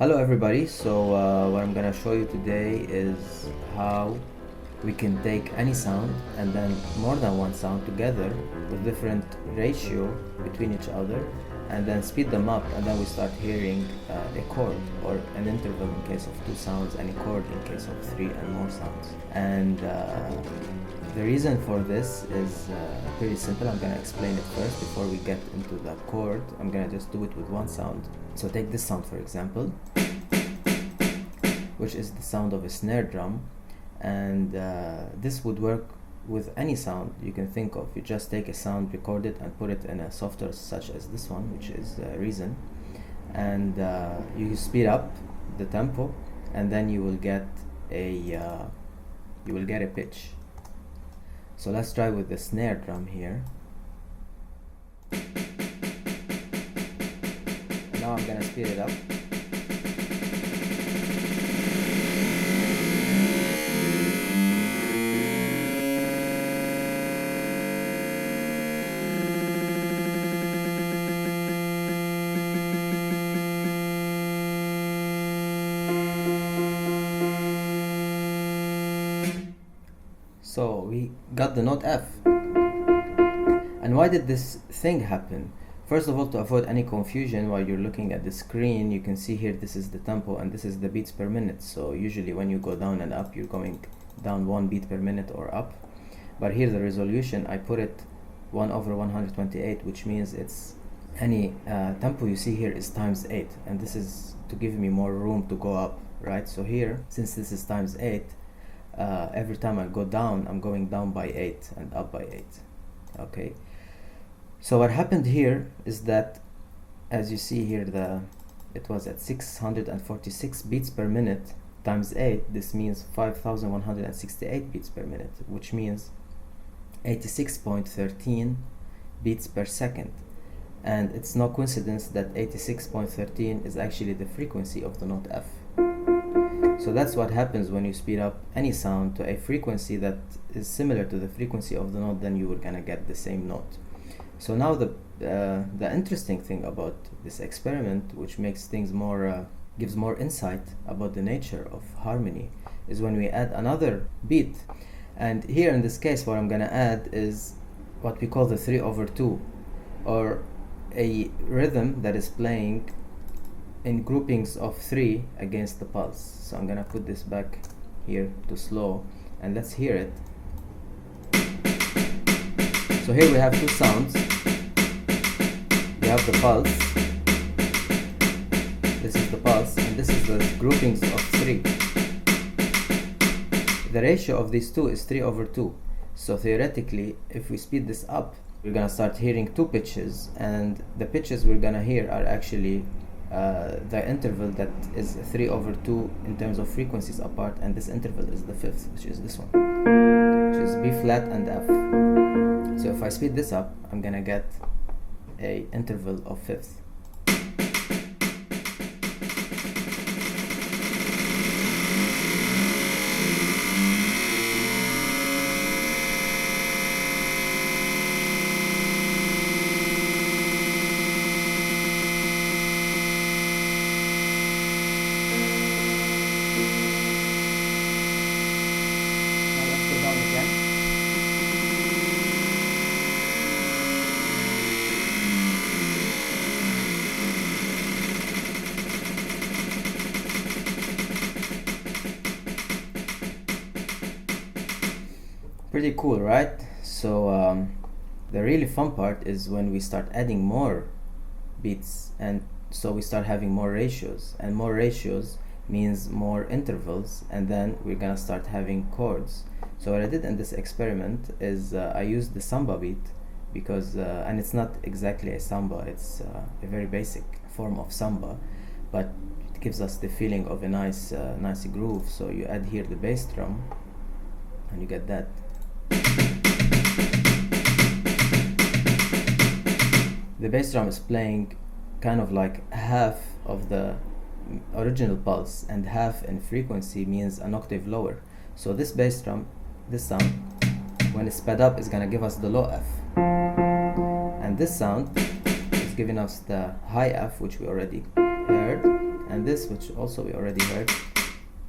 Hello everybody, so what I'm gonna show you today is how we can take any sound and then more than one sound together with different ratio between each other and then speed them up, and then we start hearing a chord or an interval in case of two sounds and a chord in case of three and more sounds. And the reason for this is pretty simple. I'm gonna explain it first before we get into the chord. I'm gonna just do it with one sound. So take this sound for example, which is the sound of a snare drum, and this would work with any sound you can think of. You just take a sound, record it, and put it in a software such as this one, which is Reason, and you speed up the tempo, and then you will get a pitch. So let's try with the snare drum here. And now I'm gonna speed it up. So we got the note F. And why did this thing happen? First of all, to avoid any confusion while you're looking at the screen, you can see here this is the tempo and this is the beats per minute. So usually when you go down and up, you're going down 1 beat per minute or up. But here the resolution, I put it 1/128, which means it's any tempo you see here is times 8. And this is to give me more room to go up, right? So here, since this is times 8, every time I go down, I'm going down by 8 and up by 8. Okay, so what happened here is that, as you see here, it was at 646 beats per minute times 8. This means 5168 beats per minute, which means 86.13 beats per second. And it's no coincidence that 86.13 is actually the frequency of the note F. So that's what happens when you speed up any sound to a frequency that is similar to the frequency of the note, then you are gonna get the same note. So now the interesting thing about this experiment, which makes things more, gives more insight about the nature of harmony, is when we add another beat. And here in this case, what I'm gonna add is what we call the 3/2, or a rhythm that is playing in groupings of 3 against the pulse. So I'm gonna put this back here to slow, and let's hear it. So here we have two sounds. We have the pulse. This is the pulse, and this is the groupings of 3. The ratio of these two is 3/2. So theoretically, if we speed this up, we're gonna start hearing two pitches, and the pitches we're gonna hear are actually the interval that is 3/2 in terms of frequencies apart, and this interval is the fifth, which is this one, which is B flat and F. So if I speed this up, I'm gonna get a interval of fifth. Pretty cool, right? So the really fun part is when we start adding more beats, and so we start having more ratios, and more ratios means more intervals, and then we're gonna start having chords. So what I did in this experiment is I used the Samba Beat, because and it's not exactly a samba, it's a very basic form of samba, but it gives us the feeling of a nice groove. So you add here the bass drum and you get that. The bass drum is playing kind of like half of the original pulse, and half in frequency means an octave lower. So this bass drum, this sound, when it's sped up, is gonna give us the low F, and this sound is giving us the high F, which we already heard, and this, which also we already heard,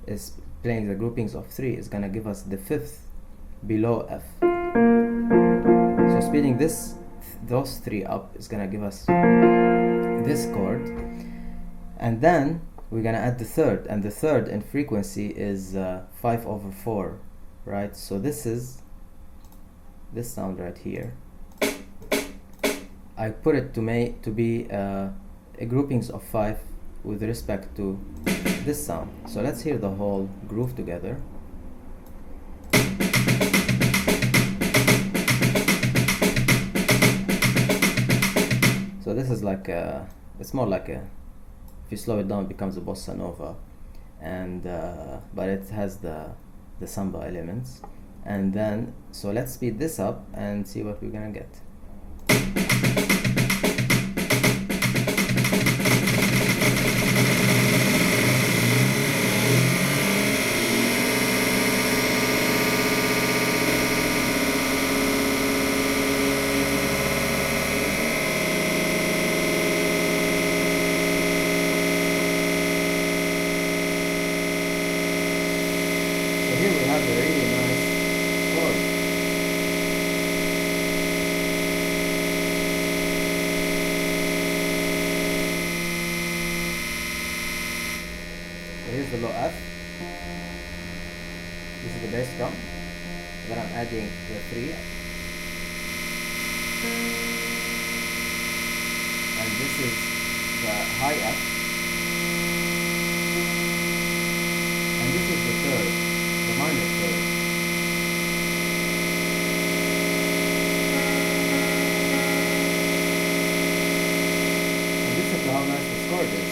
is playing the groupings of 3, is gonna give us the 5th below F. So speeding those 3 up is gonna give us this chord, and then we're gonna add the 3rd, and the 3rd in frequency is 5/4, right? So this is this sound right here. I put it to be a groupings of 5 with respect to this sound. So let's hear the whole groove together. So this is like it's more like if you slow it down, it becomes a bossa nova, and but it has the samba elements. And then, so let's speed this up and see what we're gonna get. So here we have a really nice chord. So here's the low F. This is the bass drum. Then I'm adding the 3. And this is the high F. And this is the 3rd, the minor 3rd. And listen to how nice this chord is.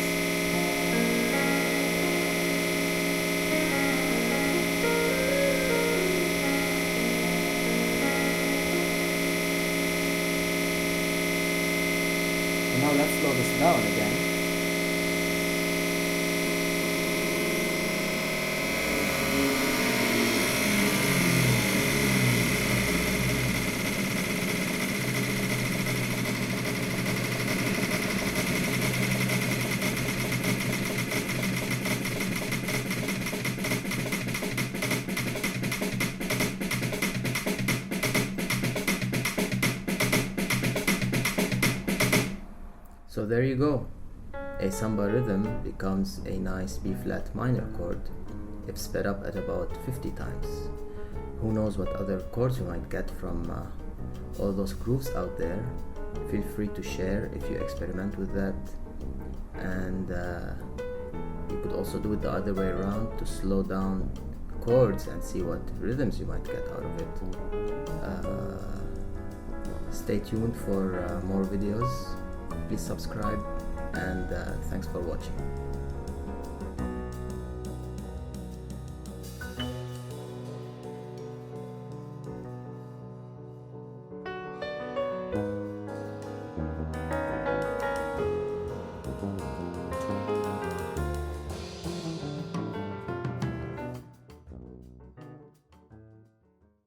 And now let's slow this down again. So there you go. A samba rhythm becomes a nice B flat minor chord if sped up at about 50 times. Who knows what other chords you might get from all those grooves out there. Feel free to share if you experiment with that. And you could also do it the other way around to slow down chords and see what rhythms you might get out of it. Stay tuned for more videos. Please subscribe, and thanks for watching.